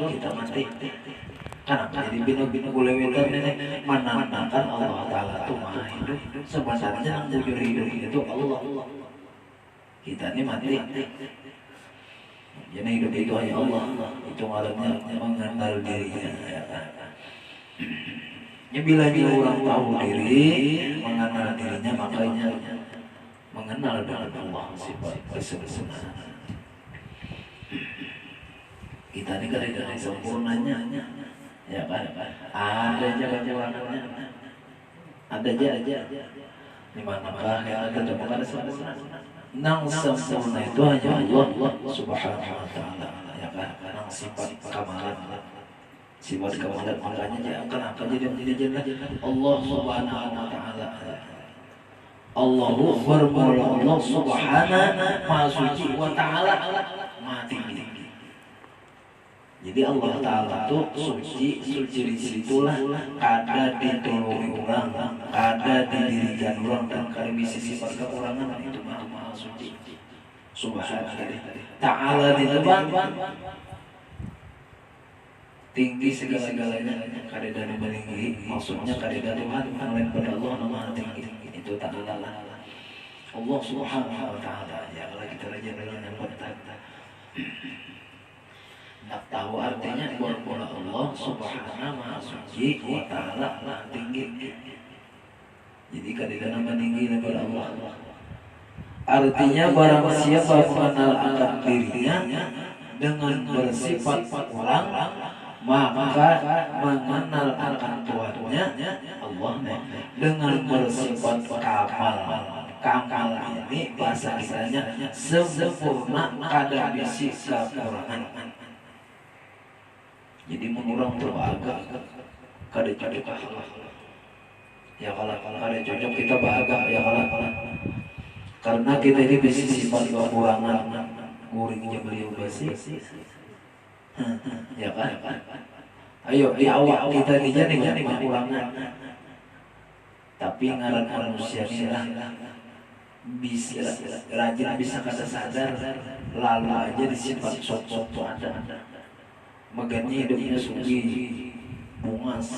kita mati. Karena jadi bina-bina gulewetan ini menandakan Allah Ta'ala itu maha hidup. Sebenarnya yang bujur hidup itu Allah. Kita ini mati. Jadi hidup itu hanya Allah. Itu malamnya mengenal dirinya. Ya bila orang tahu diri, mengenal dirinya, makanya mengenal dengan Allah sifat kesempurnaan. Kita ini kan dari sempurnanya, ya kan? Ada aja kekurangannya, ada aja. Di manakah yang ada temukan sempurna? Nang sempurna itu hanya Allah Subhanahu Wa Taala, ya kan? Nang sifat kamalan. Sifat kemahalan makanya dia akan jadi jelas Allah Subhanahu Wa Taala. Allahu Akbar, Allah Subhanahu Maha Suci Wa Taala Maha Tinggi. Jadi Allah Taala itu suci itulah ada ditolongi orang, ada didirikan orang dan kalau bisa sifat kekurangan itu Maha Suci. Subhanahu Taala ditebang tinggi segala-galanya, kada dari meninggi, maksudnya kada dari Tuhan, lain pada Allah nama tinggi, itu tak adalah Allah Subhanahu Wa Taala. Ya kalau kita rajin-rajin yang penting, nak tahu artinya bahwa Allah Subhanahu Maha Suci Wa Taala Maha Tinggi. Jadi kada dari meninggi daripada Allah. Artinya barang siapa mengenal akan dirinya dengan bersifat orang, maka mengenal akan Tuhannya Allah dengan bersifat kamal ini bahasa kisahnya sempurna kada bisi kekurangan. Jadi menurang berbahagia kada cocok ya kalau kada cocok kita bahagia ya kalau karena kita ini bisi sifat kekurangan muridnya beliau basi. Ya kan? Ayo di awal kita dijadi kekurangan. Tapi ngaran manusia ini lah bisa rajin bisa kada sadar lalu aja disifat sok-sok ada. Megani hidupnya sugi bungas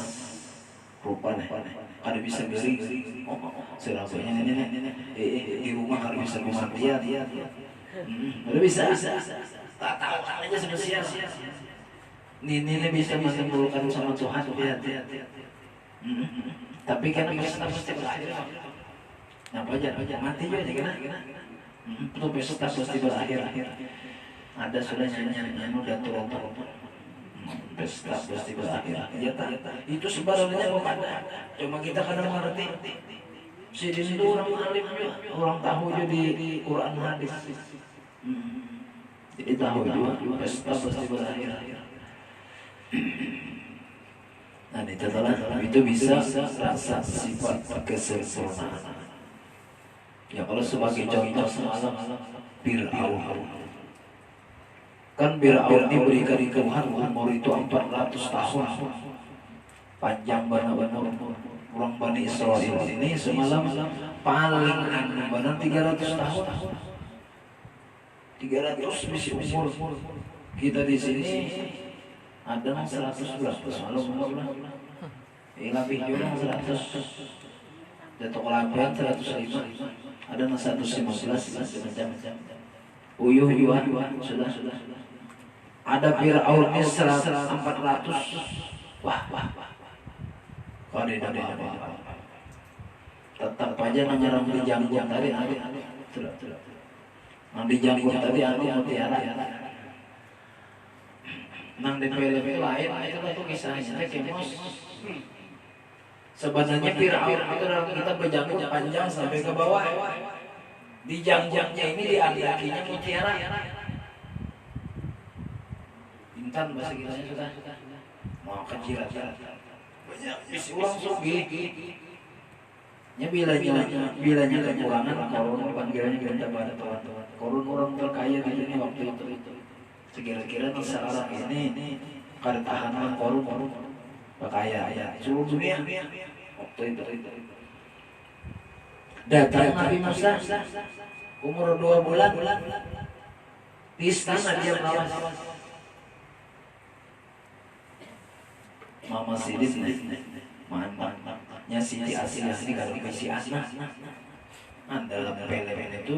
rupanya kada bisa beri serapanya di rumah kada bisa kematian kada bisa tak tahu aja spesial ini bisa menimbulkan sama Tuhan tapi kan pasti berakhir apa aja mati juga kena itu besok pasti berakhir ada sudah nyanyi udah turun pesta pasti berakhir ya tak itu sebenarnya kepada cuma kita kadang mengerti si itu orang alim juga orang tahu juga di Quran hadis jadi tahu juga pesta pasti berakhir. Nah itu bisa rasa sifat kesempurnaan. Ya kalau sebagai contoh semalam Fir'aun. Kan Fir'aun diberikan Tuhan umur itu 400 tahun. Panjang benar-benar orang Bani Israel ini semalam paling benar 300 tahun. 300 misi umur kita di sini ada 100 malam lebih juga 100 jatuh kelapian 105 ada 115 macam-macam uyuh-uyuhan sudah ada Fir'aun 400 wah kode tetap aja ngarang di janggut tadi nang di janggut tadi anu mutiara nang di film lain itu tuh kisahnya kemos sebenarnya Fir'aun itu kita berjanggut panjang sampai ke bawah di janggutnya ini diandakinya mutiara intan bahasa kitanya sudah mau kejirat banyak isi ulang sugi nya bilanya kekurangan korun panggilannya kita pada teman-teman korun orang terkaya di sini waktu itu sekira-kira bisa orang ini kada tahan korun kaya seluruh dunia waktu itu datang Nabi Musa umur 2 bulan di istana dia merawat Mama Sidin mantannya Siti Asiyah ini kalau si anak dalam film itu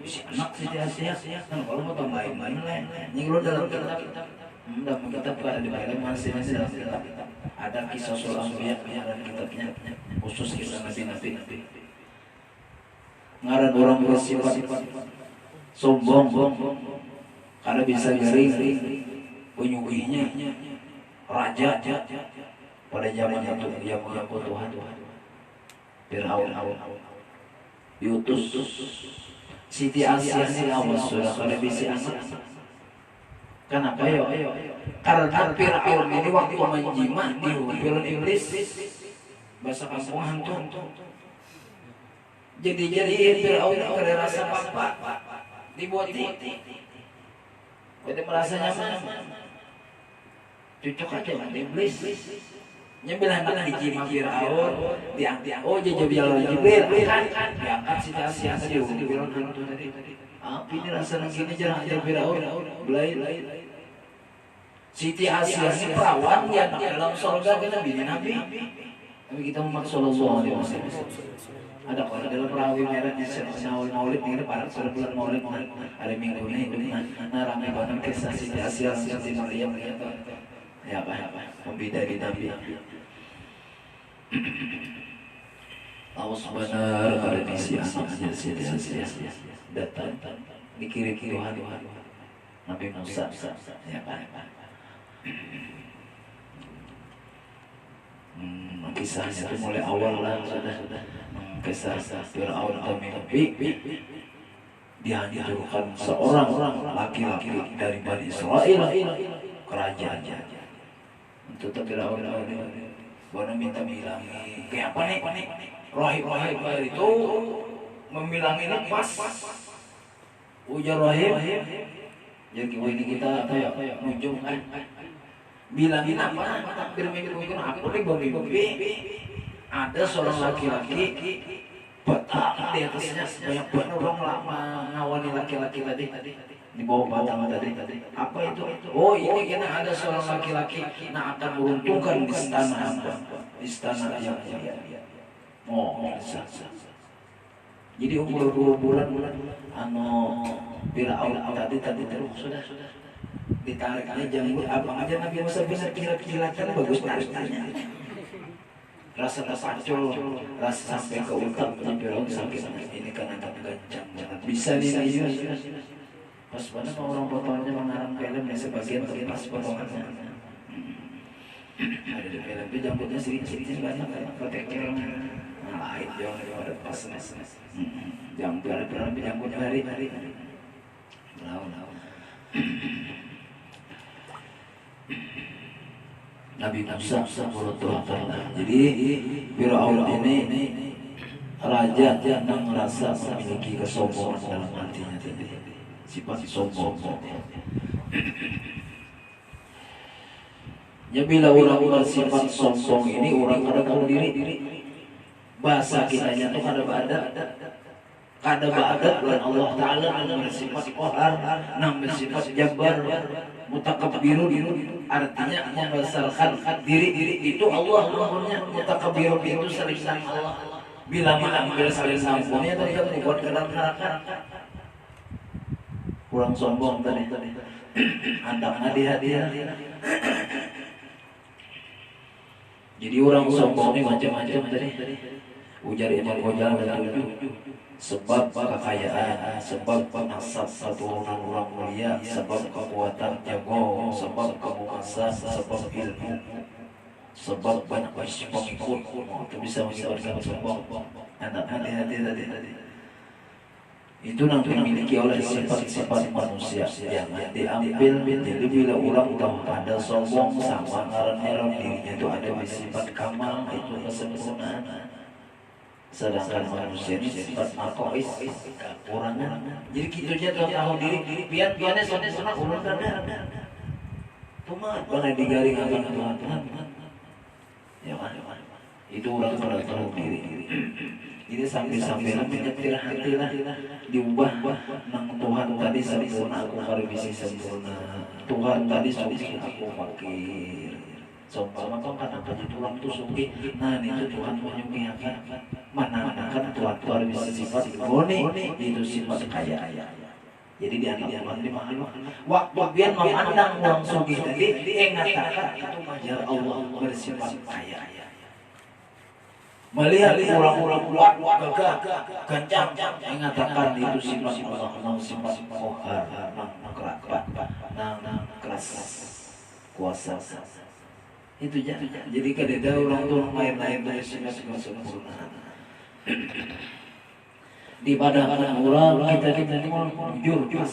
si anak Siti Asiyah kan kalau mau tambahin main lain nyinggung dalam kitab kitab ada di film masih dalam kitab ada kisah Anbiya yang ada di kitabnya khusus kisah nabi-nabi ngaran orang bersifat sombong karena bisa garing penyuginya raja pada zaman itu yang mengaku Tuhan Fir'aun diutus Siti Asiyah ini awas sudah pada bisa anak kenapa ya karena Fir'aun ini waktu menjimat dihubungi iblis bahasa kampung hantu jadi Fir'aun ada rasa apa dibuat jadi merasa nyaman cocok aja dengan iblis nyambil anak dijimat Fir'aun diangkat oh jadi Jibril diangkat Siti Asiyah tadi Fir'aun hantu tadi api ini rasa gini jarang aja Fir'aun belai Siti Asiyah ini perawan yang dalam surga kan Nabi tapi kita umat Sallallahu Alaihi Wasallam ada kalau dalam perawi merah di Syawal Maulid ini para bulan Maulid ada minggu ini ramai banget kisah Siti Asiyah Siti Maryam ya apa membidai Nabi Allah Subhanahu pada misi anaknya Siti Asiyah datang dikirim Tuhan Nabi Musa ya Pak kisahnya itu mulai awal lah sudah kisah Fir'aun mimpi dihancurkan seorang laki-laki dari Bani Israel kerajaannya untuk Fir'aun Bani minta bilangi kayak apa nih rahib itu membilangi lepas ujar rahib jadi ini kita apa ya ujung bilangin apa takbir minggu aku nih mimpi ada seorang laki-laki petang di atasnya banyak banget orang lama ngawani laki-laki tadi di bawah batang tadi apa itu oh ini kena ada seorang laki-laki nah akan beruntungkan di istana yang jadi umur 2 bulan Fir'aun tadi terus sudah ditarik aja janggut abang aja Nabi Musa benar kilat-kilatan bagus tariknya rasa terpacul rasa sampai ke utak Fir'aun sakit ini kan agak gancang jangan bisa nih pas banget orang potongnya mengarang film yang sebagian terlepas potongannya ada di film itu janggutnya sedikit banyak ketekel lain jauh daripada pas janggut ada berapa janggut hari Nabi Musa jadi Fir'aun ini raja yang merasa memiliki kesombongan dalam hatinya sifat sombong ya bila orang bersifat sombong ini orang kada tahu diri bahasa kitanya tuh kada badat dan Allah Ta'ala yang bersifat qahar yang bersifat jabbar mutakabbirun artinya membesarkan diri itu Allah namanya mutakabbirun itu sering Allah bila mengambil saling sampunnya tadi kan dibuat ke dalam neraka kurang sombong tadi andang di hati jadi orang sombong ini macam-macam tadi ujar Imam Ghazali dan sebab kekayaan, sebab nasab keturunan orang mulia, sebab kekuatan jago, sebab kemukasan, sebab ilmu, sebab banyak pengikut itu bisa menyebabkan sombong. Anak hati tadi itu nanti dimiliki oleh sifat-sifat manusia yang diambil. Jadi bila orang tahu ada sombong sama ngaran dirinya itu ada sifat kamal itu kesempurnaan. Sedangkan manusia ini sifat makois kekurangan. Jadi kita aja tahu diri pian-piannya soalnya ulun kada. Tumat bana digaring akan Tuhan. Ya kan. Itu orang pada tahu diri. Ini sampai menyetir hati lah diubah nang Tuhan tadi sempurna aku kalau bisa sempurna. Tuhan tadi suci aku fakir. Seumpama kenapa jadi orang tuh suki, nah itu Tuhan menyugihakan, mana-mana Tuhan Tuhan bisa sifat boni, itu sifat kaya. Jadi di anak Tuhan dimahal. Waktu dia memandang orang sugi tadi, dia mengatakan itu wajar Allah bersifat kaya. Melihat orang-orang kuat, gagah, kencang, mengatakan itu sifat Allah, sifat kohar, kerabat, keras, kuasa. Itu jadi kadang orang tuh main-main dari sifat sempurna. Di padang orang kita jujur,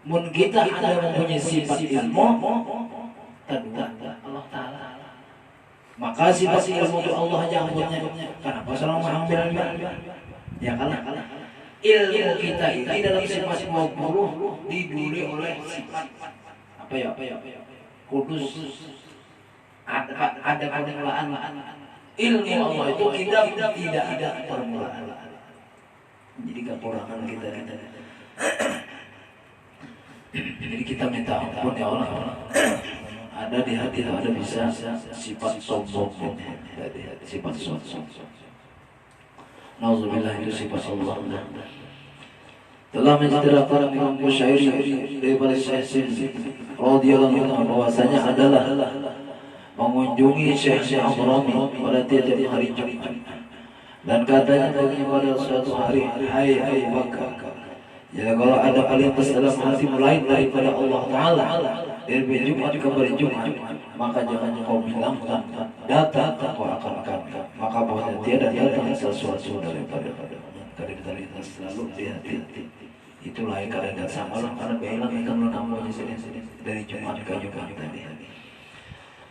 mun kita ada mempunyai sifat ilmu, kedua Allah Taala. Maka sifat ilmu itu Allah yang punya. Kenapa seorang mengambil? Ya kalah. Ilmu kita ini dalam sifat 20 diduli oleh sifat apa ya? Kudus. Ada permulaan. Ilmu Allah itu kita tidak ada permulaan. Jadi kekurangan kita. Jadi kita minta ampun ya Allah. Ada di hati ada bisa sifat sombong, sifat sombong. Nauzubillah itu sifat Allah. Telah menceritakan Imam Bushairi daripada Syekh radhiyallahu anhu bahwasanya adalah mengunjungi Syekh Abrami pada tiap hari Jumat dan katanya pada suatu hari, hai Abu Bakar, ya kalau ada kualitas dalam hatimu lain daripada Allah Taala dari Jumat kepada Jumat, maka jangan kau bilang datang kau akan kami, maka bahwa tiada datang sesuatu daripada selalu hati-hati. Itulah yang kadang sama lah karena bilang ikan namanya sini dari Jumat ke Jumat tadi.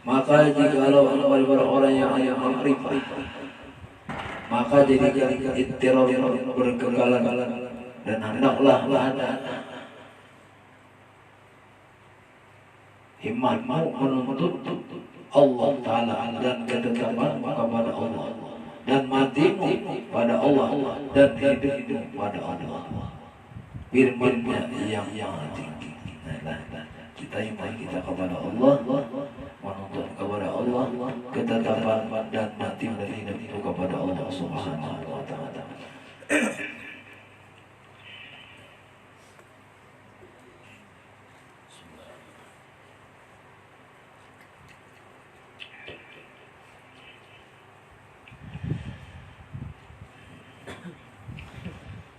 Maka jikalau ada orang yang makrifah, maka jadi ittiror berkekalan dan hendaklah ada himmatmu menuntut Allah Ta'ala dan ketetapan kepada Allah dan matimu pada Allah dan hidupmu pada Allah. Firman-Nya yang tinggi. Kita iman kita kepada Allah, menuntut kepada Allah, ketetapan dan mati dan hidup itu kepada Allah Subhanahu wa Ta'ala.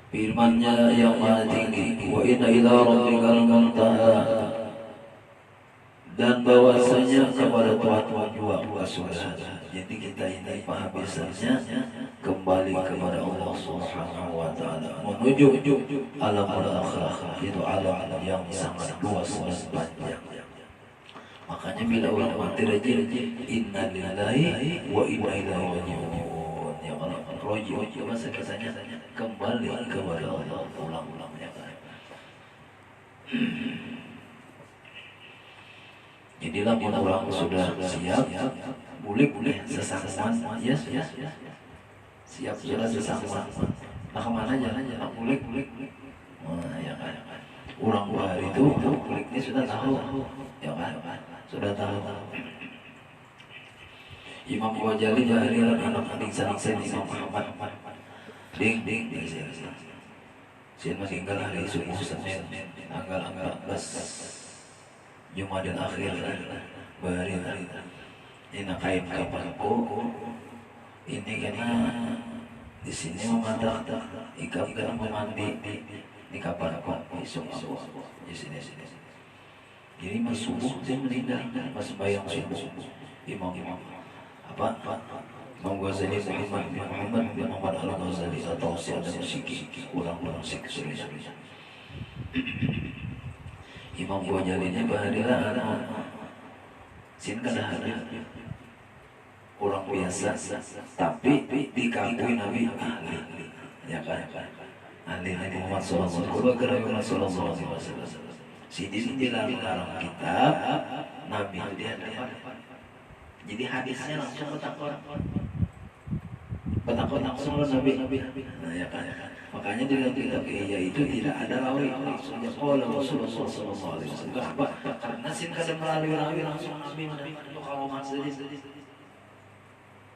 Firman-Nya yang maha tinggi, wa inna ila rabbikal muntaha, dan bahwasanya kepada Tuhan juga sudah. Jadi kita ini penghabisannya kembali kepada Allah Subhanahu wa Ta'ala, menuju alam al-akhirah, itu alam yang sangat luas dan panjang. Makanya bila orang mati rajin, inna lillahi wa inna ilaihi raji'un. Ya Allah, roji bahasa katanya kembali kepada Allah, ulang-ulang ya kan. Jadilah bila orang sudah siap, boleh sesangguan, ya siap sudah sesangguan. Nah kemana jalan boleh. Nah ya kan. Orang hari itu kuliknya sudah tahu, ya kan, sudah tahu. Imam Ghazali jahili anak adik sarang Imam Muhammad. Ding. Saya masih tinggal hari subuh Senin, tanggal 14 Jumadil Akhir, bahari. Ini kain kapanku. Ini karena di sini memandang ikap kan memandi di kapan di subuh di sini. Jadi mas subuh dia meninggal, mas bayang subuh. Imam apa? Imam Ghazali Muhammad bin Muhammad Al-Ghazali atau si ada musiki ulang-ulang sik. Imam Ghazali nya bahadilah sin kada hadir orang biasa tapi dikakui Nabi ahli, ya kan, ahli Muhammad sallallahu alaihi wasallam. Si di dalam kitab Nabi dia jadi hadisnya langsung petang langsung Nabi. Nah ya kan. Makanya dalam kitab Ihya itu tidak ada rawi langsung. Qala Rasulullah sallallahu alaihi wasallam. Karena Asin kada melalui rawi langsung Nabi itu kalau masih.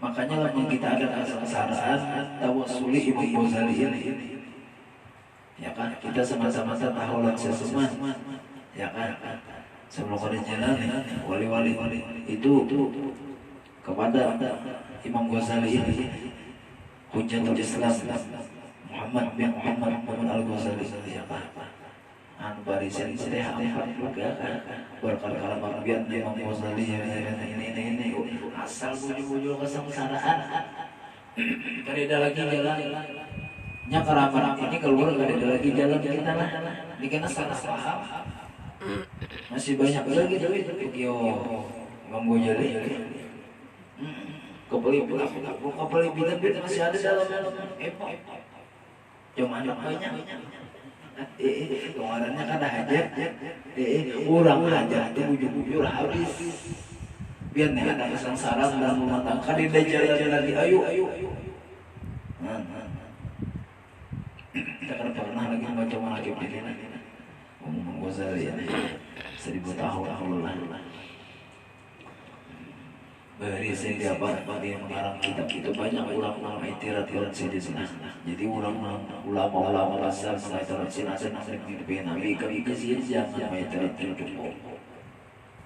Makanya lamun kita ada kesalahan tawassuli Imam Ghazali ini. Ya kan, kita sama-sama tahu langsung semua. Ya kan, sebelum ada jalan wali-wali itu kepada Imam Ghazali ini Hujjatul Islam Muhammad bin Muhammad Al-Ghazali ya kan. Barisan istirahat juga berkali-kali biar Imam Ghazali ini asal buju-buju kesengsaraan kada ada lagi jalan nya keramat ini keluar kada ada lagi jalan kita lah dikena salah paham masih banyak lagi duit yo Imam Ghazali kepeli bidang masih ada dalam cuma ada banyak pengarannya kada hajat urang hajat itu bujur-bujur habis biar nih ada kesengsaraan dalam rumah tangga di jalan lagi ayo kita kan pernah lagi baca manaqib di sini Imam Ghazali ini 1000 tahun lah barisan dia dia mengarang kitab itu banyak ulama-ulama itirat-itirat di sana. Jadi ulama-ulama besar mengatakan sinasa di depan Nabi kami kasih jangan itirat-itirat cukup.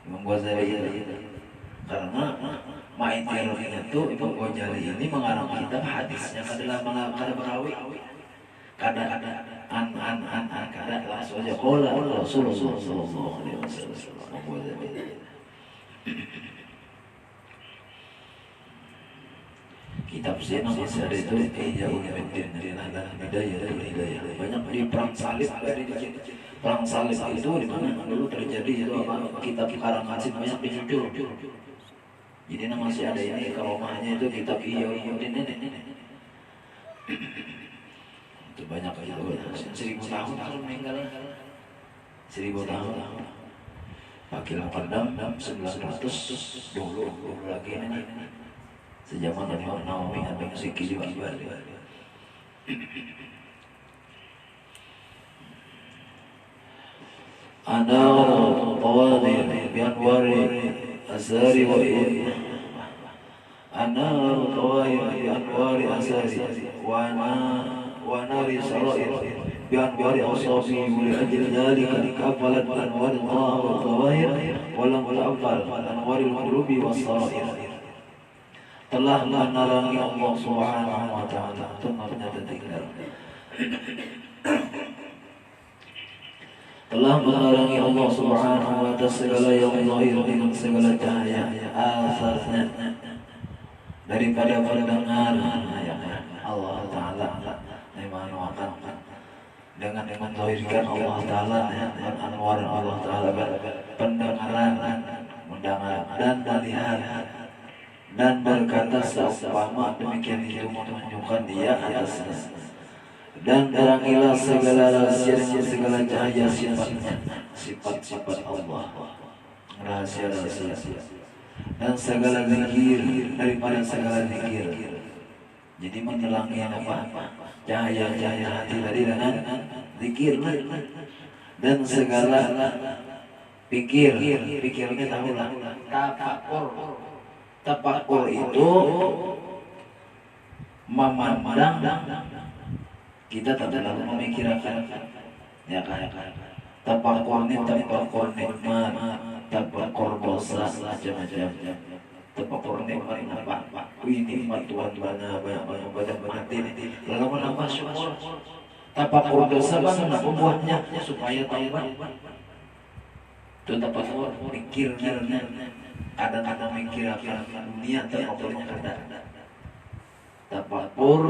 Imam Ghazali karena itirat itu Imam Ghazali ini mengarang kitab hadisnya kada berawi. Kada ada kada langsung aja qala Rasulullah sallallahu alaihi wasallam. Kitab Zina masih ada itu Ihyaul Bidin dan Hidayah banyak di perang salib dari perang salib itu di mana dulu terjadi itu apa kitab karangan banyak dijual jadi masih ada ini karomahnya itu kitab Ihyaul Bidin ini itu banyak itu 1000 tahun kalau meninggal 1000 tahun Pakil Padam 1900 dulu lagi ini sejaman Imam Nawawi ada Sikili Bali. Ana tawadhi bi anwari asari wa ana tawadhi bi anwari asari wa nari sarair bi anwari awsafi li ajli dhalika kafalat anwar Allah wa tawahir wa lam ta'fal anwar al-qulubi was sarair telah menerangi Allah Subhanahu wa taala ternyata tinggal telah menerangi Allah Subhanahu wa taala segala yang zahir dengan segala cahaya asasnya daripada pendengaran Allah taala memanuakan dengan zahirkan Allah taala dan anwar Allah taala pendengaran mendengar dan melihat dan berkata seumpama demikian itu menunjukkan dia atasnya dan terangilah segala rahasia segala cahaya sifat-sifat Allah rahasia-rahasia dan segala zikir daripada segala zikir jadi menelangi apa cahaya-cahaya hati tadi dengan zikir dan segala pikirnya tahulah tafakur itu memandang kita tak terlalu memikirkan ya kan tafakur nikmat tafakur dosa macam-macam tafakur nikmat apa wih nikmat Tuhan mana banyak ini lalu menambah syukur tafakur dosa bagaimana membuatnya supaya taubat itu tafakur pikirnya kadang-kadang mikir akan dunia terlalu mengada tafakur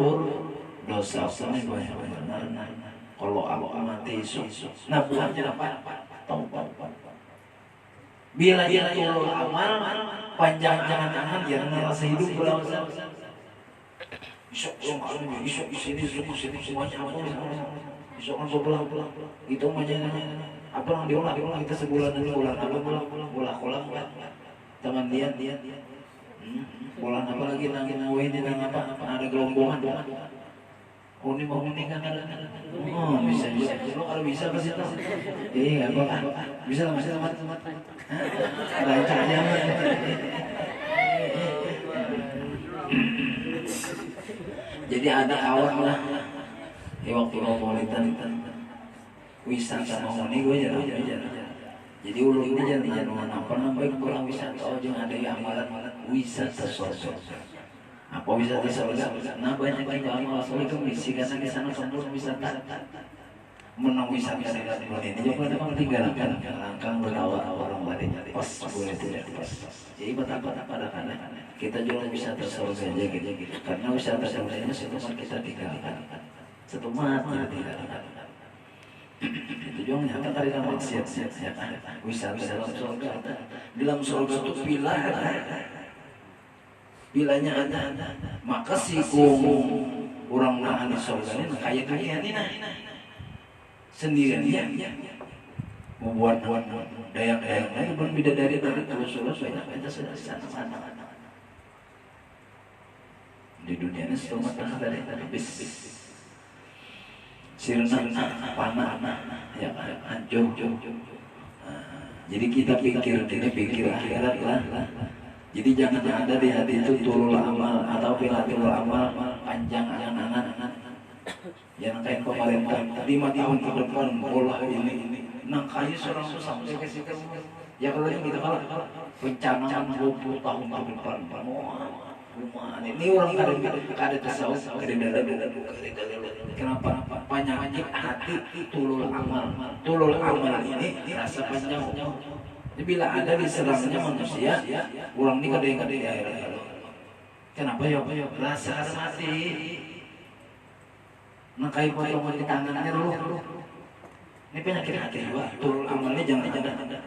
dosa ini banyak kalau Allah mati nah buatnya apa taubat bila dia turun amal panjang jangan yang merasa hidup pulau isok sini semuanya apa isok kan pulang itu macamnya apa yang diulang kita sebulan apa pulang teman dia bulan apa lagi nangin ini nang apa ada gelombongan Uni mau menikah kan? Oh bisa. Lo kalau bisa pasti tahu. Iya apa? Bisa lah masih teman. Lancar aja. Jadi ada awal lah. Waktu Metropolitan wisata mau nih gue jarang. Jadi ulun ini jangan apa namanya pulang wisata. Oh jangan ada yang amalan wisata surga. Apa wisata surga? Nah banyak juga amal surga itu misi karena di sana sempurna wisata. Menang wisata di dalam ini juga ada tinggal langkah berawal orang lain pas boleh tidak pas. Jadi betapa pada karena kita juga wisata surga aja gitu. Karena wisata surga ini satu kita tinggalkan, satu mati tinggalkan. Itu juga nyata dari kamu siap-siap wisata dalam surga. Dalam surga itu bilanya ada. Maka si orang nahan di surga ini kayak dunia ini sendirian membuat daya-daya lain berbeda dari terus banyak kita sudah sana di dunia ini semua dari habis sirna panah ya hancur. Jadi kita pikir akhirat lah. Jadi jangan ada di hati itu tulul amal atau pilatul amal panjang angan-angan. Yang kayak pemerintah 5 tahun ke depan bola ini nangkai seorang sampai ke situ. Ya kalau yang kita kalah perencanaan 20 tahun ke depan rumah ini orang kada tasawuf kada. Kenapa? Penyakit hati tulul amal ini rasa panjang. Jadi bila ada di serangnya manusia, orang ini kada air. Kenapa ya? Rasa mati. Nakai potong di tangannya dulu. Ini penyakit hati juga. Tulul amalnya jangan ada.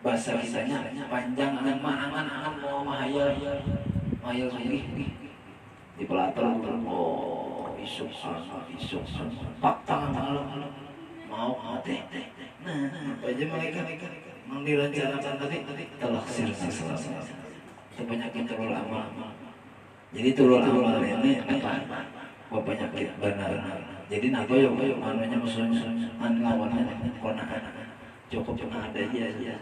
Bahasa kisahnya panjang angan mau mahayal sendiri. Di pelatar isuk pakta malam mau mati. Nah, apa aja mereka mengdirencanakan tadi terlaksir selesai. Itu penyakit tulul amal. Jadi tulul amal ini apa? Penyakit benar. Jadi napa ya manunya musuh-musuh lawannya konaan cukup pernah ada aja.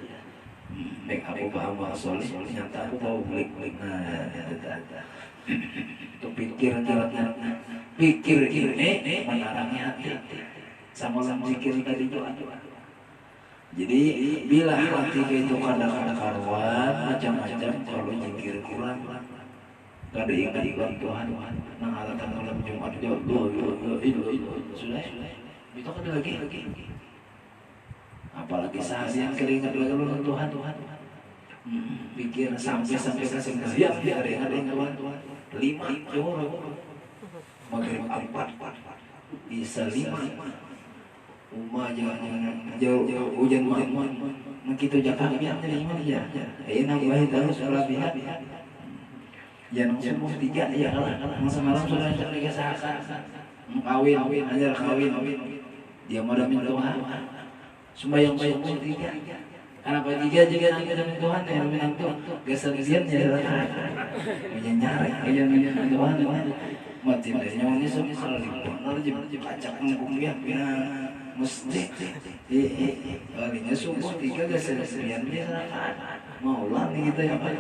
Baik aku paham soal nyata aku tahu balik nah itu pikir ini menarangi hati sama pikir tadi juga. Jadi bila hati itu kadang-kadang karuan macam-macam kalau zikir kurang kada ingat Tuhan mengalahkan malam Jumat sudah itu kan lagi apalagi seharian keringat lagi Tuhan pikir sampai ke sembahyang ada yang Tuhan 5 jauh maghrib 4 bisa 5 rumah jangan jauh hujan begitu Jakarta jadi gimana ya ini nambahin terus kelebihan jangan subuh 3 ya masa malam sudah dikasahkan kawin ajar kawin dia madamin Tuhan sembahyang subuh 3 kenapa 3 jika demi Tuhan yang menantu geser-geser ya nyari Tuhan mati darinya ini semua acak ngomong ya mesti kalinya subuh 3 geser-geser dia mau lah nih kita ya Pak.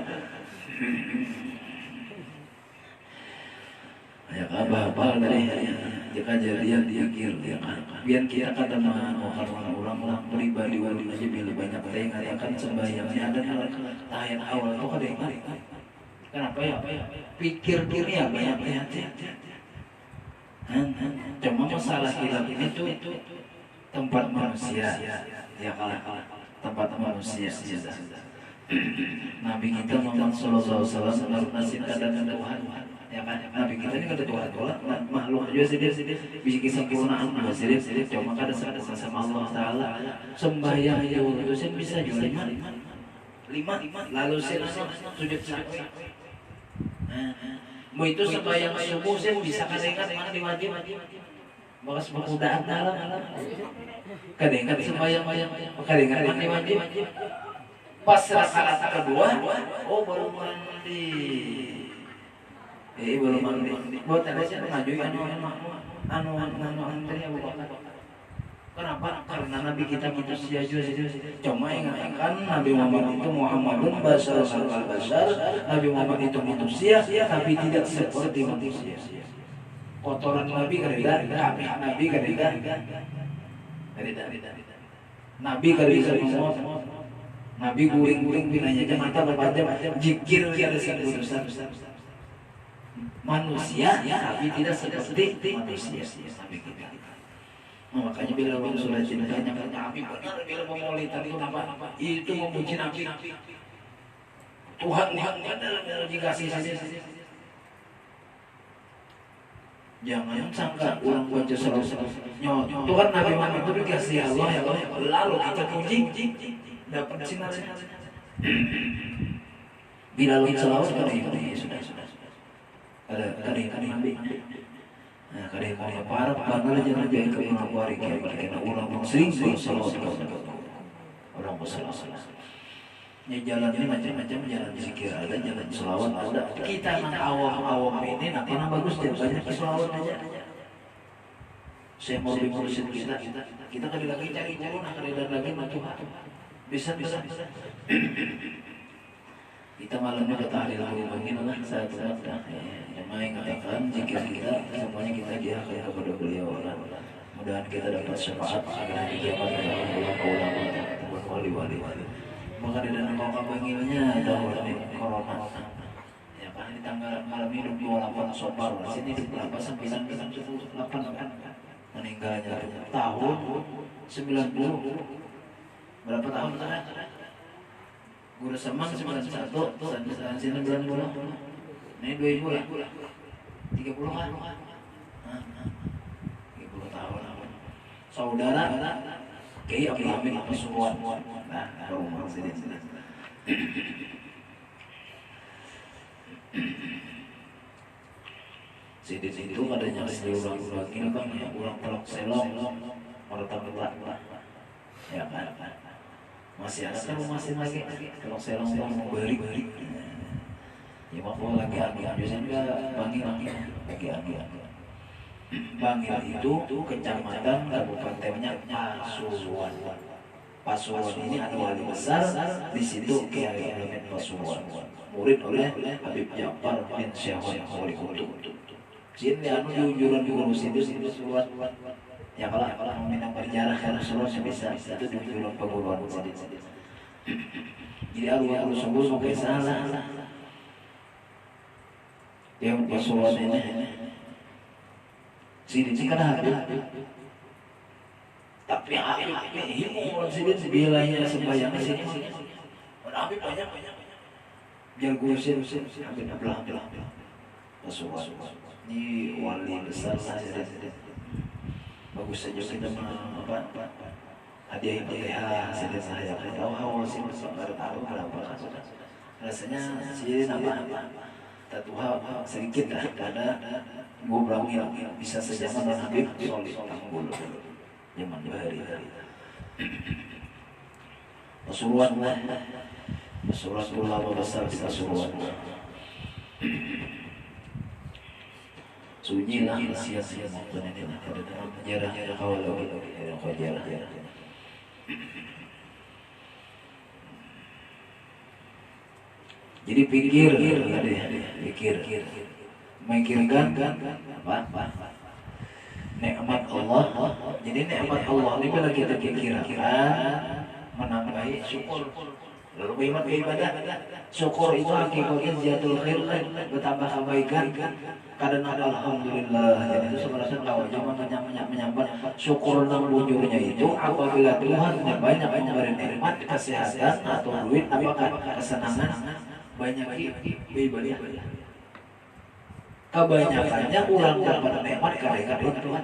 Ya apa dari jika jadian dikir ya biar kita kata orang pribadi wali aja bila banyak mengatakan sembahyangnya ada tahap awal itu kada ingat. Kenapa ya? Pikir ya banyak cuma masalah hilaf ini tuh tempat manusia ya kalah tempat manusia Nabi kita Muhammad sallallahu alaihi wasallam nasib kadang Tuhan ya kan Nabi kita ini kada Tuhan makhluk juga sedih bisa kesempurnaan juga sedih cuma kada sama Allah Taala sembahyang itu sen bisa juga 5 lalu sen sujud mau itu sembahyang subuh sen bisa kadang mana diwajib bakas berkudaan dalam kadang sembahyang kadang mana diwajib pas rakaat kedua baru mandi belum mandi. Buat telesnya ngajuin anu antri Abu Bakar. Kenapa? Karena Nabi kita manusia juga. Cuma ingatkan Nabi Muhammad itu Muhammadun basar salal basar. Nabi Muhammad itu manusia, tapi tidak seperti manusia. Kotoran Nabi kereda, Nabi kereda. Nabi kereda semua. Nabi guling-guling binanya aja mata berpajam, jikir ada besar. Manusia, tapi tidak seperti manusia. Nabi kita. Makanya bila orang sudah cintanya Nabi benar bila memulai tadi apa itu memuji Nabi Tuhan benar dikasih saja. Jangan sangka orang baca selalu Tuhan Nabi Muhammad itu dikasih Allah ya Allah lalu kita puji dapat sinar. Bila orang selalu sudah ada Nabi. Nah, kadang-kadang para panggil jangan biar kau mengkuari karena orang sering salawat orang bersalawat. Ya jalan ini macam-macam jalan zikir ada, jalan selawat ada. Kita nak awam ini nanti nak bagus dia banyak selawat aja. Saya mau menguruskan kita kali lagi cari guru, nak kali lagi Tuhan. Bisa. Kita malamnya ketahui lagi beginilah saat yang mengatakan jika kita semuanya kita diakan kepada beliau mudah-mudahan kita dapat syafaat agar dijabat oleh ulama ataupun wali-wali. Maka di dalam kau panggilnya tahun ini corona. Ya kan di tanggal malam ini 28 Sopar sini di berapa 998 kan meninggalnya tahun 90 berapa tahun terakhir? Guru Semang 91 sampai sini 90. Ini 2000 lah. 30 kan? 30 tahun. Saudara Kiai Abdul Hamid Pasuruan. Nah, rumah sini. Sini itu adanya ulang ini Bang ya, ulang pelok selong, orang tak. Ya kan? Masih ada masih lagi kalau saya mau beri ya mau lagi biasanya Bangil itu kecamatan kabupatennya Pasuruan ini ada wali besar di situ Kiai Hamid Pasuruan murid oleh Habib Ja'far bin Syahwan Wali Kutub sini anu diunjuran guru situ Pasuruan. Ya kalau minum berjarah karena seluruhnya bisa itu diunjuran perguruan sedikit. Jadi aku sembuh sampai salah. Yang Pasuruan ini sini kan ada. Tapi himu sini bilanya sembahyang sini. Tapi banyak. Biar gurusin hampir belah. Pasuruan. Ini wali besar saja. Bagus saja kita hadiah saya tahu hawa sih baru tahu berapa rasanya sih apa tahu sedikit lah karena gue berangin bisa sejaman dengan Habib Solid Tanggul zaman hari Pasuruan ulama besar di Pasuruan sunyi lah sia-sia maupun ini ada dalam sejarah kawal ada sejarah. Jadi pikir memikirkan apa nikmat Allah. Jadi nikmat Allah ini bila kita pikirkan menambahi syukur. Lalu ibadah syukur itu akibatnya ziyadul khair bertambah kebaikan karena alhamdulillah. Jadi itu sebenarnya kalau cuma menyambat syukur dan wujudnya itu apabila Tuhan banyak memberi nikmat kesehatan atau duit apakah kesenangan banyak ibadah. Kebanyakannya kurang dapat nikmat karena Tuhan.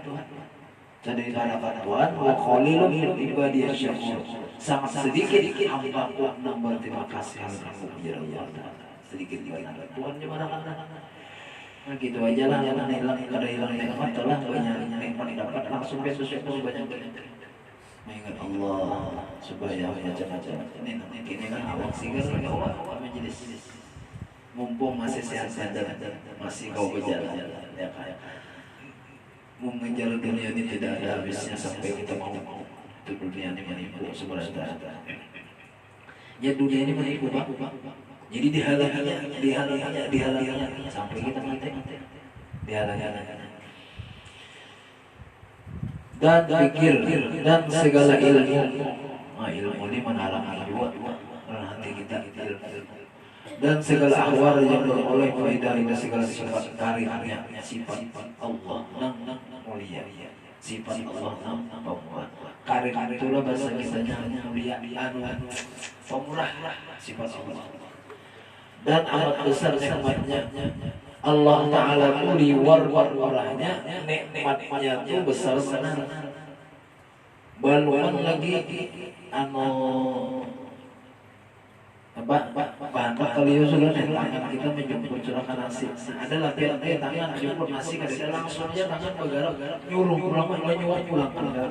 Jadi kata Tuhan wa qalilun min ibadiyas syakur. Sangat sedikit hamba yang berterima kasih kepada Allah. Sedikit ada Tuhan dimana-mana. Nah gitu aja lah jangan hilang nikmat telah banyak nikmat dapat langsung sesuatu banyak. Mengingat Allah supaya macam-macam. Ini kan awak singgah Allah majelis. mumpung masih sehat dan masih kau berjalan, ya kan? Mengejar dunia ini tidak ada habisnya sampai kita mau itu dunia ini menipu sebenarnya. Ya dunia ini menipu Pak. Jadi dihalanginya sampai kita mati. Dihalanginya. Dan pikir dan segala ilmu. Ilmu ini menarik juga hati kita ilmu. Dan segala ahwal yang beroleh faedah dari segala sifat karimnya, sifat Allah nang mulia, sifat Allah nang pemurah. Karim itulah bahasa kitanya mulia, pemurah, sifat Allah. Dan amat besar nikmatnya Allah Ta'ala muli war-warahnya, nikmatnya itu besar benar. Baluan lagi bahan kalian sudah tangan kita menjemput curahkan nasi. Ada latihan tangan menjemput nasi kada langsung aja tangan bergerak nyuruh pulang nyuruh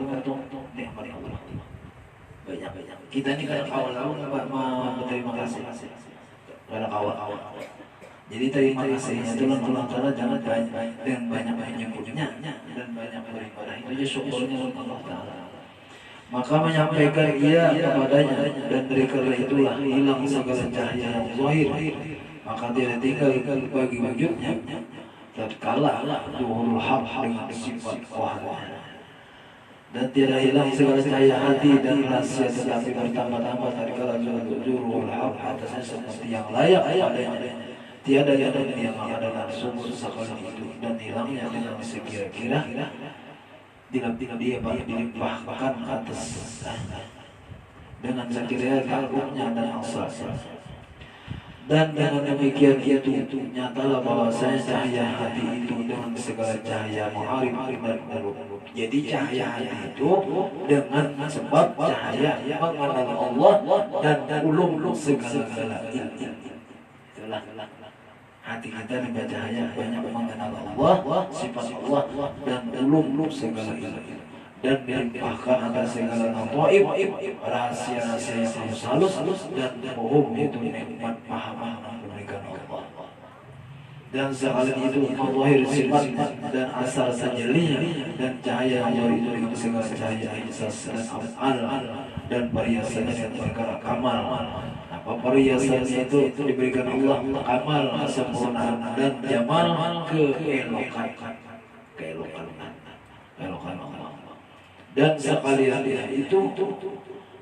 untuk nikmat Allah. Banyak kita ini kan awal-awal berterima kasih pada awal. Jadi terima kasihnya tulang tangan jangan banyak menyebutnya dan banyak beribadah itu aja syukurnya Allah Ta'ala. Maka menyampaikan ia kepadanya dan dari karena itulah hilang segala cahaya yang zahir, maka tidak tinggal bagi wujudnya tatkala zuhurul haq dengan sifat wahdah, dan tidak hilang segala cahaya hati dan rahasia, tetapi bertambah-tambah tatkala zuhurul haq atasnya seperti yang layak padanya, tiada yang adalah sumber segala itu, dan hilangnya dengan sekira-kira dia dilimpahkan ke atas dengan sekiranya takutnya dan asal. Dan dengan demikian itu nyatalah bahwasanya cahaya hati itu dengan segala cahaya ma'arif dan ulum. Jadi cahaya hati itu dengan sebab cahaya mengenal Allah dan ulum segala ilmu. Itulah hati kita dengan cahaya banyak mengenal Allah, sifat Allah dan ulum segala ilmu, dan dilimpahkan atas segala nataib, rahasia-rahasia yang halus dan bohong itu nikmat paham memberikan Allah. Dan sekali itu mazahir sifat dan asal tajalinya, dan cahaya Allah itu dengan segala cahaya ihsas dan af'al dan perhiasannya dan perkara kamal. Perhiasannya itu diberikan Allah kamal, kesempurnaan dan jamal, keelokan Allah. Dan sekalian itu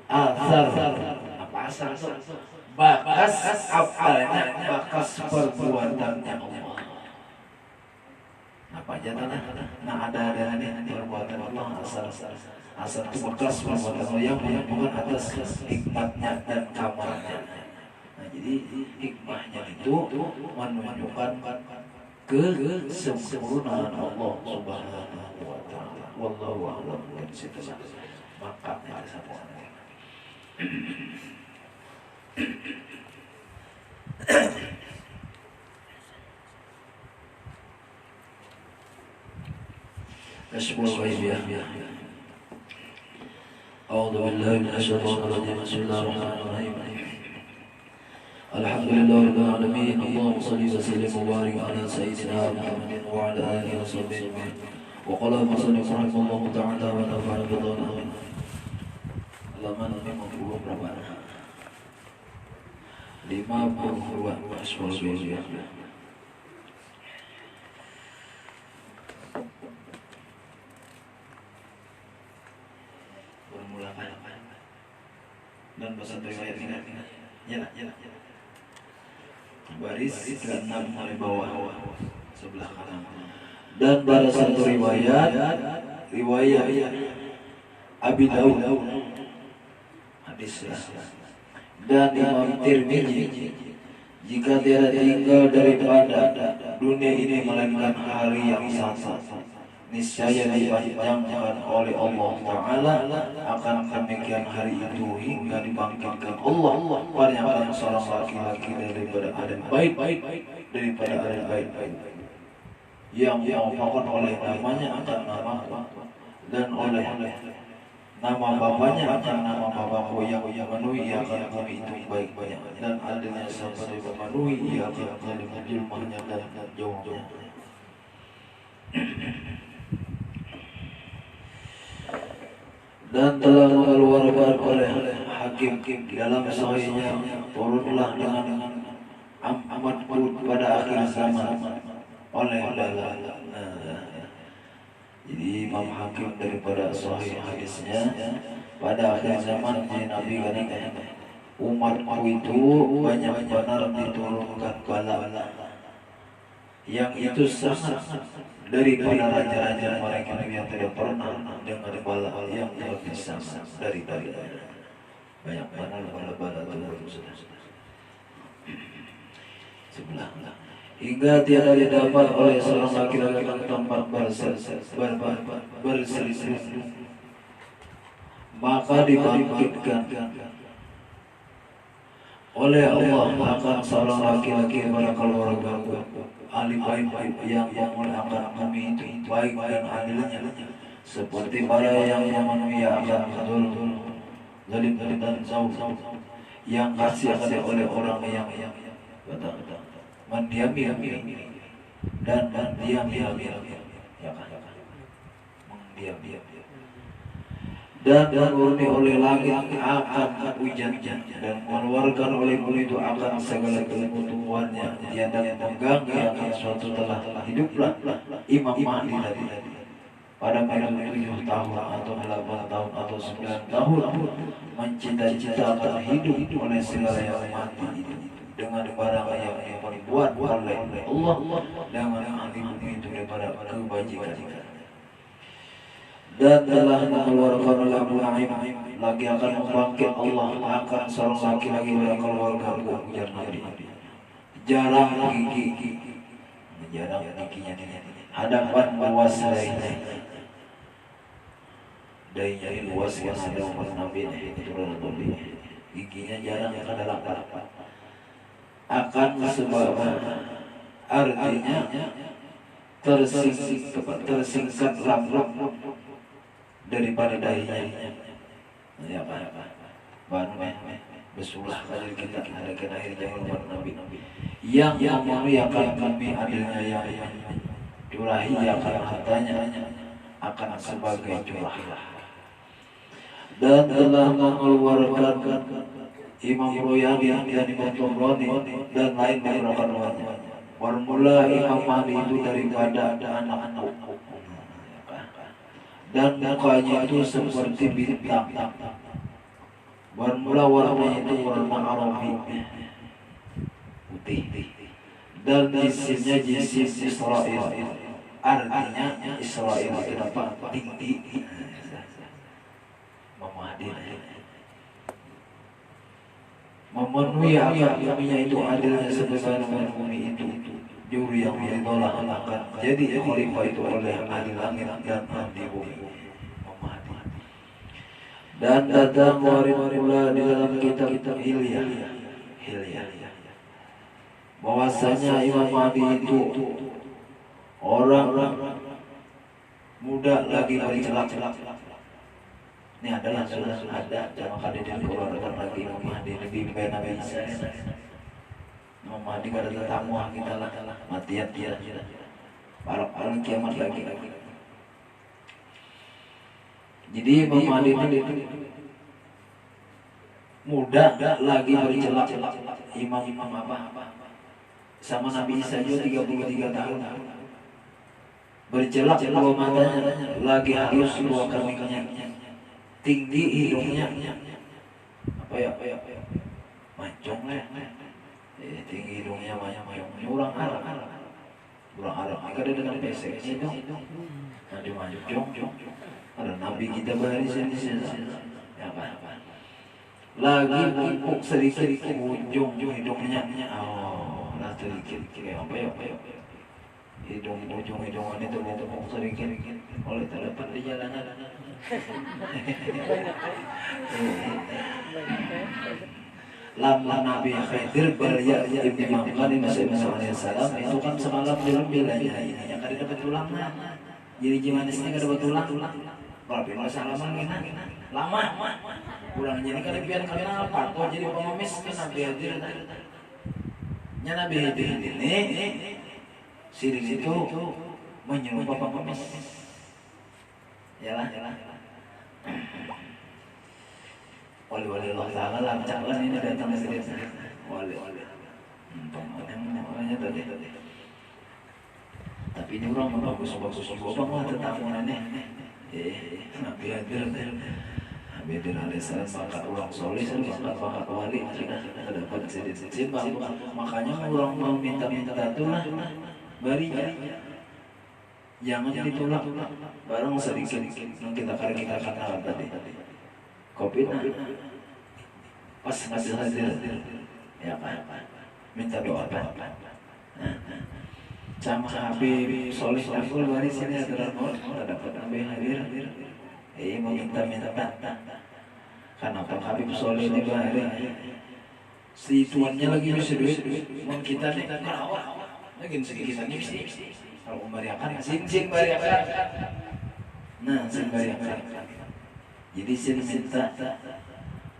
asar asar bakas afalnya, bakas perbuatannya Allah. Apa aja ada ini perbuatan Allah, asar itu bekas perbuatan Allah yang bukan atas hikmatnya dan kamarnya. Nah, jadi hikmahnya itu menunjukkan kesempurnaan Allah Subhanahu wa Ta'ala. Wallahu a'lam bishawab. Maka ada satu A'udzu billahi minasyaitonir rajim. Bismillahirrahmanirrahim. Alhamdulillahirabbil alamin. Allahumma shalli wa sallim wa barik ala sayyidina Muhammadin wa ala alihi wa sahbihi. Wa qala musannif rahimahullahu ta'ala wa nafa'ana bi dhikrihi. Halaman 50 berapa? 52 Bismillahirrahmanirrahim. Dan bahasa riwayat ini ya baris ke-6 dari bawah sebelah kanan. Dan pada satu riwayat Abi Daud hadis dan Imam Tirmidzi, jika tiada tinggal daripada dunia ini melainkan hari yang satu, niscaya dipanjangkan oleh Allah Ta'ala akan demikian hari itu hingga dibangkitkan Allah banyak seorang laki-laki daripada Adam baik daripada Adam baik yang diumpamakan oleh namanya akan nama dan oleh nama bapaknya akan nama bapakku yang memenuhi ia akan kami hitung baik-baik, dan adanya siapa yang memenuhi ia akan kami menjelmahnya dan jauhnya. Dan telah mengeluarkan oleh hakim dalam sahihnya, turunlah dengan amat pada akhir zaman oleh jadi Imam Hakim daripada sahih hadisnya pada akhir zaman Nabi kata umatku itu banyak benar diturunkan bala yang itu sangat daripada raja-raja mereka yang tidak pernah dengar bala yang lebih sangat daripada banyak benar bala-bala turun sebelah hingga tiada didapat oleh seorang laki-laki tempat berselisih, maka dibangkitkan oleh Allah akan seorang laki-laki pada keluarga ahli baik yang akan kami itu baik dan adilnya seperti pada yang memenuhi akan zalim dan jauh yang kasih oleh orang yang mendiami dan diam ya kan mendiam dan murni oleh langit akan hujan dan mengeluarkan oleh bumi itu akan segala kebutuhannya dia dan pegang yang suatu telah hiduplah Imam Mahdi tadi pada 7 tahun atau 8 tahun atau 9 tahun mencita-cita akan hidup oleh segala yang mati dengan barang yang dibuat oleh Allah dengan ilmu itu daripada kebajikan dan telah mengeluarkan oleh Abu Naim lagi akan membangkit Allah akan seorang laki-laki dari keluarga ujar Nabi jarang giginya hadapan luas dainya luas yang ada umat Nabi turun giginya jarang yang ada akan sebab artinya tersingkat lam daripada dahinya ya Pak besulah kali kita ada ke akhir zaman Nabi yang memenuhi akan kami adilnya yang curahi akan hartanya akan sebagai curah dan telah mengeluarkan Imam Royani dan Imam Tobroni dan lain beberapa ulama. Bermula Imam Mahdi itu daripada anak-anak dan mukanya itu seperti bintang. Bermula warnanya itu warna Arabi putih dan jisimnya jisim Israel. Artinya Israel itu dapat tinggi. Imam Mahdi memenuhi agamanya itu adilnya sebagaimana bumi itu juri yang ditolak akan jadi khalifah itu oleh ahli langit dan ahli bumi dan datang warid pula di dalam kitab Hilyah bahwasanya Imam Mahdi itu orang muda lagi bercelak-celak. Ini adalah sudah ada maka dia dikeluarkan lagi Imam Mahdi lebih baik Nabi Isa. Imam Mahdi kada tetamu kita lah matian dia. Para kiamat lagi. Jadi Imam Mahdi itu muda lagi bercelak-celak. Imam apa? Sama Nabi Isa juga 33 tahun. Bercelak dua matanya lagi halus dua keningnya. Tinggi hidungnya apa ya mancung tinggi hidungnya banyak urang arang ada dengan pesek itu nanti mancung ada Nabi kita baris di sini ya apa lagi bungkuk sedikit ujung hidungnya lah sedikit kayak apa ya ujung hidungan itu bungkuk sedikit oleh terdapat di jalannya lama Nabi Khidir belia Ibnu Makan di masa Salam itu kan semalam belum bilanya ini yang kada dapat tulangnya jadi gimana sih kada dapat tulang berarti salaman gini lama pulang jadi kan biar kenal parto jadi pengemis kan Nabi Hadir nya Nabi Hadir ini sirik itu menyerupai pengemis yalah wali Allah Ta'ala lancarkan ini datang ke sini wali orangnya tadi tapi ini orang bagus bang tentang aneh Nabi Hadir alaihissalam bakat orang soleh bakat wali sudah terdapat sedikit makanya orang mau minta itu lah barinya jangan ditolak barang sedikit yang kita kenal tadi kopi pas Nabi Hadir ya kan minta doa sama Habib Soleh Syaful waris ini adalah dapat Nabi Hadir mau minta karena Habib Soleh ini bahaya si tuannya lagi bisa duit mau kita nih lagi sedikit lagi kalau memberiakan sing bariakan nah sing bariakan jadi sini minta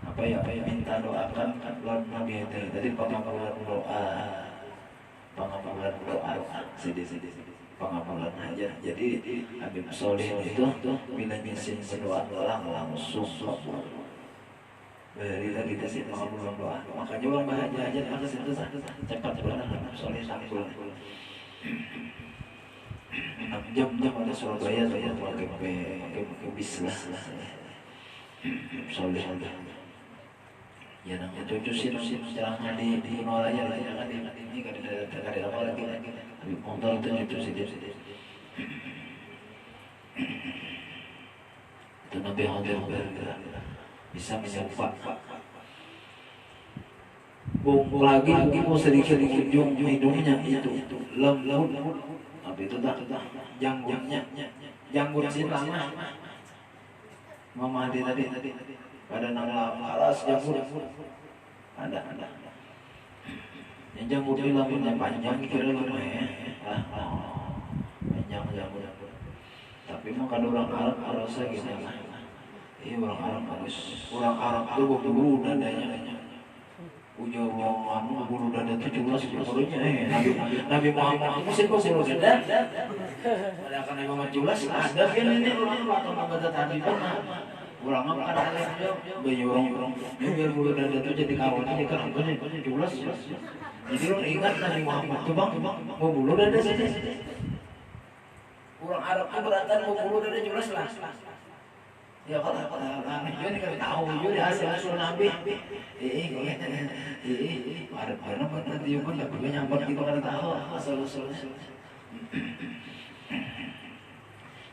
apa ya minta doakan Nabi Hadir tadi pengabulan sedih pengabulan aja jadi Habib Soleh itu bila nyisin berdoa langsung beri lagi kita sih pengabulan doa makanya orang bahagia aja karena situ cepat benar Habib Soleh sangkul 6 jam ada Surabaya saya pakai bis lah Soleh ya namanya cuci jalannya di Gunung Raya kan ini kada apa lagi motor itu cuci itu Nabi Hadir bisa menyapa bung lagi mau sedikit ujung hidungnya itu lembut tapi itu tak janggut sih lama Mama Hadi tadi pada nama alas janggut ada yang janggut itu lambungnya panjang kira lumayan panjang janggut tapi mau kan orang Arab harusnya gitu iya orang Arab bagus orang Arab itu bulu dadanya ujung bulu dada 17 bulunya Nabi Muhammad itu sih kok bulu dada ada kan Nabi Muhammad 17 ada kan ini orang waktu membaca tadi kan orang apa ada bayi orang biar bulu dada itu jadi kawannya di kan 17 jadi orang ingat Nabi Muhammad tuh bang mau bulu dada saja orang Arab itu beratan mau bulu dada 17 lah ya kalau ini kan tahu juga hasil Nabi ada nanti juga nggak boleh nyamper kita kan tahu asal-usul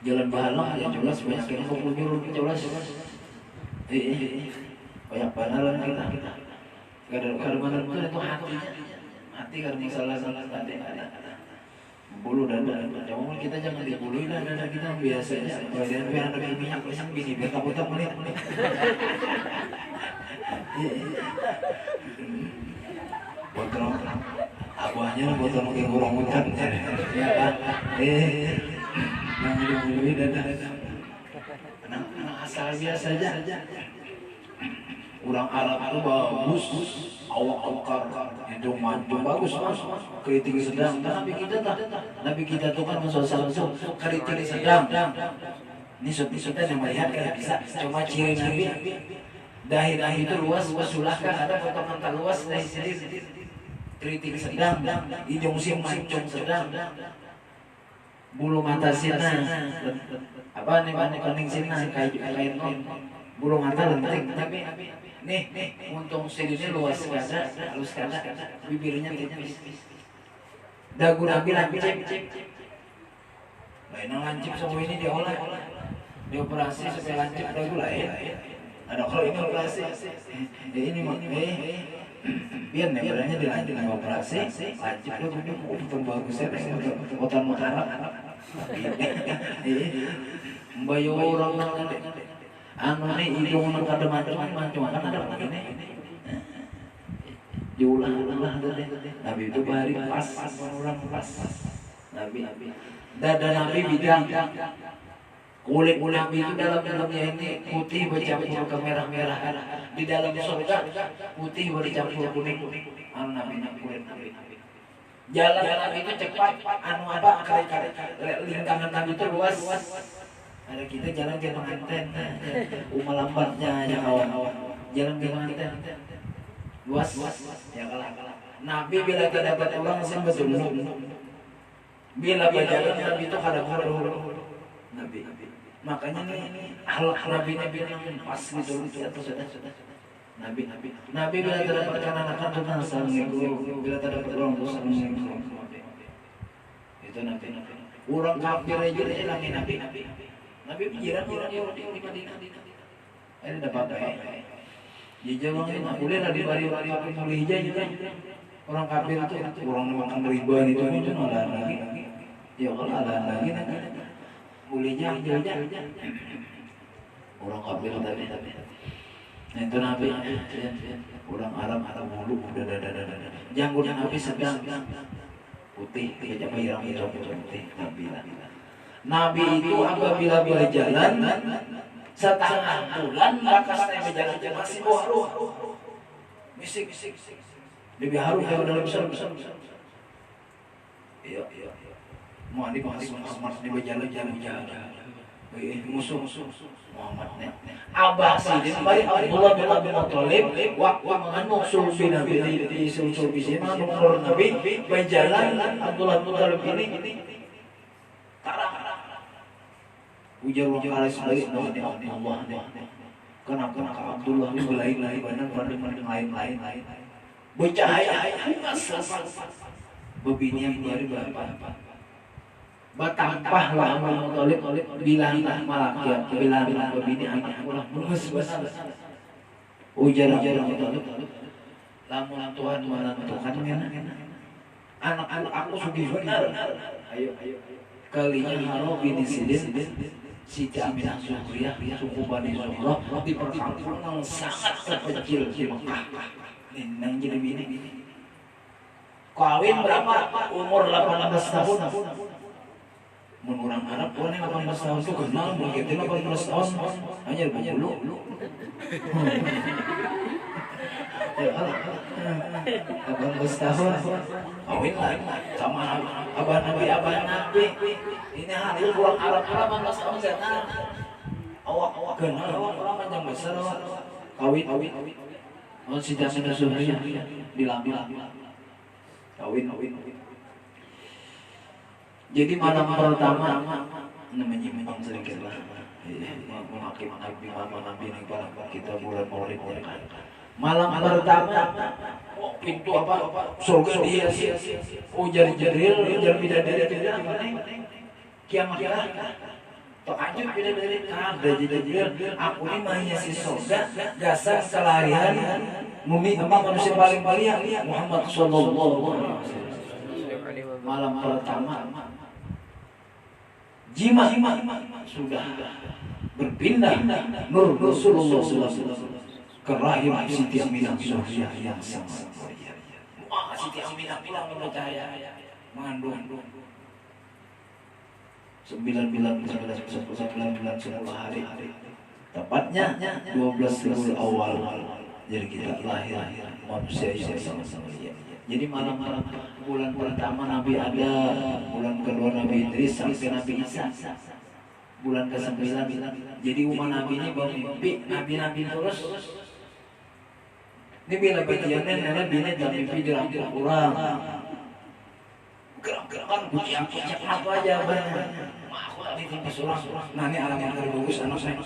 jalan bahalang ya jelas banyak yang mau nyuruh jelas banyak banalan kita kadang-kadang itu hati kalau misalnya salah tadi ada bulu dada jangan kita jangan dibuluin lah dada kita biasanya badan biar ada minyak gini biar tak menit botol abahnya botol mungkin kurang hutan ya kan jangan dibuluin dada anak asal biasa aja orang Arab itu bagus awak hidung mancung bagus keriting sedang Nabi kita tuh kan sosok keriting sedang ini sopi-sopi yang melihat kan bisa cuma ciri Nabi dahi itu luas sulahkan ada potongan luas dahi sedikit keriting sedang hidung sim mancung sedang bulu mata sina apa nih kuning sina kain bulu mata lenting tapi nih untung sini luas kada halus kada bibirnya tipis dagu Nabi lancip lain lancip semua ini diolah dioperasi supaya lancip dagu lain ada kalau ini operasi ini mah biar nih badannya dilanjut operasi lancip dagu itu bagusnya otak makarak mbayo orang anu nih hidung nang kada macam kan ada begini diulang-ulang Nabi itu bari pas orang pas Nabi dada Nabi bidang Kulit Nabi itu dalamnya ini putih bercampur kemerah-merahan. Di dalam surga putih bercampur kuning. Anu Nabi kulit Nabi. Jalan Nabi itu cepat. Anu apa? Lingkaran Nabi itu luas. Ada kita jalan ke pengantin. Lambatnya aja kawan-kawan. Jalan ke pengantin. Luas. Ya kalah. Nabi bila tidak dapat orang sih betul. Bila berjalan Nabi itu kadang Nabi. Makanya nih Nabi bilang pas gitu atau sudah. Nabi bila terdapat anak-anak itu saling mengikuti. Bila terdapat orang itu saling mengikuti. Itu Nabi. Orang kafir aja lagi Nabi. Nabi jiran di Madinah. Ada dapat apa? Jijawang itu boleh lah di bari-bari mulai hijau juga. Orang kafir itu orang makan ribuan itu ada lagi. Ya kalau ada lagi nanti bolehnya hijau. Orang kafir tadi. Nah itu Nabi. Orang Arab mulu udah. Janggut Nabi sedang putih, kecapai irang-irang putih Nabi itu apabila berjalan setengah bulan maka saya berjalan masih haru. Bisik. Lebih haru daripada besar. Iya. Mau di Muhammad di berjalan musuh Muhammadnya. Abah Sidin bari Abdullah bin Abi Thalib waktu mengandung sulbi Nabi di sulbi sini menurut Nabi berjalan Abdullah bin Thalib ini ujar orang kalis balik Allah. Kenapa Abdullah ini berlain-lain benar lain-lain. Bercahaya bebini yang dari berapa? Batampahlah Mutalib bilanglah malak bilang bebini anaklah mulus besar. Ujar Mutalib. Lamun Tuhan menentukan anak-anak aku sudah benar. Ayo. Kalinya Haro bin Sidin Siti Aminah Zuhriyah suku Bani Zuhrah di perkampungan sangat terpencil di Mekah. Nang jadi bini. Kawin berapa? Umur 18 tahun. Menurang Arab, orang 18 tahun itu kenal, begitu 18 tahun hanya dulu. Ya Allah, 18 tahun, kawin lah sama abah Nabi. Ini hari orang Arab 18 tahun kenal. Awak kenal, orang panjang besar, kawin. Oh si Jamin Zuhriyah dilambil. Kawin. Jadi malam pertama namanya sedikit lah. Menghakim Nabi kita bulan Maulid kan. Malam pertama pintu apa? Surga dia ujar Jibril, ujar bidadari dia gimana? Kiamat lah. Takjub bidadari ada Jibril. Aku ini mahnya si surga, jasa selarian mumi manusia paling mulia Muhammad sallallahu alaihi wasallam. Malam pertama jima sudah berpindah nur Rasulullah SAW ke rahim Siti Aminah Zuhriyah yang sangat mulia. Siti Aminah pulang percaya mengandung 9 bulan 10 hari. Tepatnya 12 Rabiul Awal. Jadi kita lahir manusia yang sangat mulia. Jadi malam-malam bulan pertama Nabi ada, bulan kedua Nabi Idris sampai Nabi Isa. Bulan ke-9. Jadi umat Nabi ini bermimpi, Nabi terus. Ini bila kejadian Nabi ini bermimpi di rampung orang. Gerak-gerakan kucing apa aja banyak. Ini timpis orang. Nah ini alam yang bagus anak saya.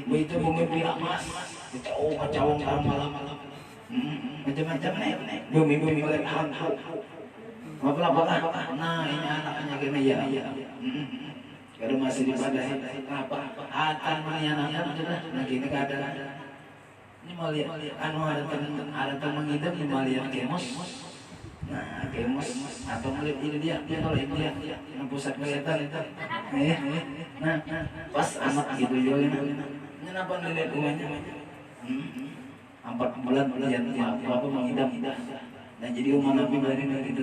Begitu bermimpi emas. Kacau malam-malam. Macam-macam nih, bumi oleh hantu. Apakah? Nah ini anaknya kena ya. Kalau masih di badai, apa? Akan menyanyikan sudah. Nah kini ada. Ini mau lihat, ada teman mengidap di melihat kemos. Nah kemos atau melihat ini dia kalau ini dia yang pusat kelihatan itu. Nah pas anak gitu juga. Kenapa dilihat rumahnya? 4 bulan melihat apa mengidap. Nah jadi umat Nabi dari itu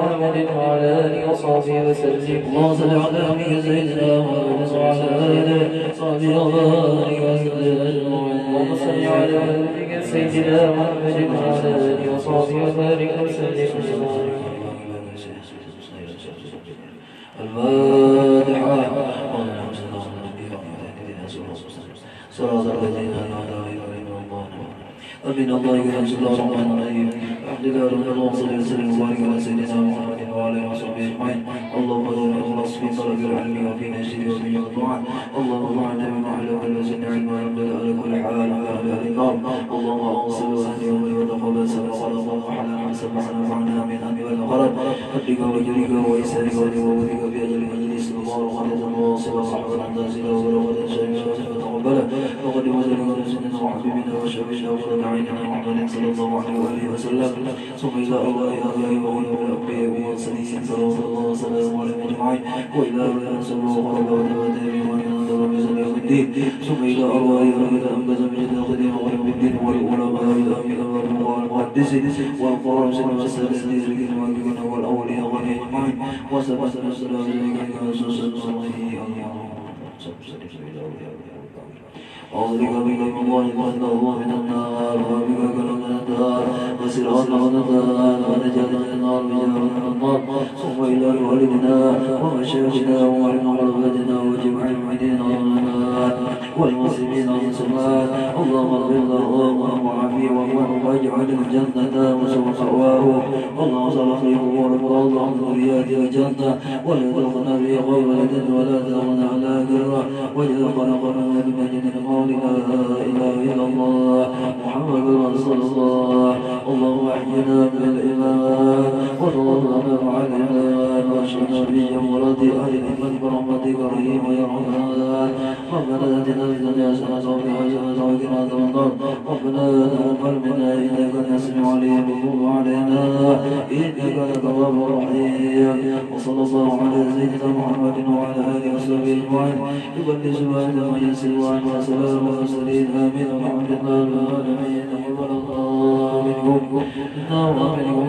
محمد وعلى آله وصحبه وسلم. اللهم صل على نبينا سيدنا محمد وعلى آله وصحبه وسلم. اللهم صل على نبينا سيدنا محمد وعلى آله وصحبه وبارك وسلم. الفاتحة. صراط الذين أنعمت عليهم أمين الله كريم صلى الله الرحمن الرحيم. الحمد لله رب العالمين وصلى وسلم وبارك على سيدنا محمد وعلى آله وصحبه أجمعين. اللهم ارزقنا الإخلاص في طلب العلم وفي نشره وفي الطاعة. اللهم اجعلنا بما علمنا وزدنا علما ونبدأ على كل حال وعلى أهل النار. اللهم أوصل وسلم وبارك وتقبل سبح صلاة وحنا وسبحنا وفعلنا من أمر والغرب حبك وجرك وإحسانك وجودك في أجل مجلس المباركة واصلة صحبة تنزل وبركة شاملة فتقبله وقدم ذلك رسولنا وحبيبنا وشفينا وقرة عيننا محمد صلى الله عليه وآله وسلم. ثم إلى الله آبائه وأولياء الأنبياء والمرسلين صلوات الله وسلامه عليهم أجمعين. وإلى أولياء سلموا وقربوا وتبتهم ومن بزم يوم الدين. ثم إلى أرواح أولياء أنبز من جد القديم ويوم الدين والعلماء والأنبياء والمقدسين والقرآن والسلسلين والجن والأولياء والأجمعين. وسبحان السلام عليك يا رسول الله. أعوذ بك من الله من النار وبك من النار وسراطا من النار ونجاة من النار وجعلنا من النار. ثم إلى والدنا ومشايخنا ومعلم عرفتنا وجمع المؤمنين والمؤمنات والمسلمين والمسلمات. اللهم اغفر لهم وعافيه واجعل الجنة مأواه. اللهم صل على أمورك اللهم ذريات الجنة ولا تدخلنا في غير ولا تدخلنا على كره واجعل خلقنا من مجد لا إله إلا الله محمد رسول الله. اللهم احينا من الإيمان وتوفنا مع الإيمان واشفنا في جمرة أهل الإيمان برحمتك الرحيم يا رحمن. ربنا آتنا في الدنيا حسنة وفي الآخرة وقنا عذاب النار. ربنا تقبل منا إنك أنت السميع العليم وتب علينا إنك أنت التواب الرحيم. وصلى الله على سيدنا محمد وعلى آله وصحبه أجمعين. يبلغ سبحانه ويسر وعن وسلام المرسلين. آمين ورحمة الله العالمين. تقبل الله منكم إنا ومنكم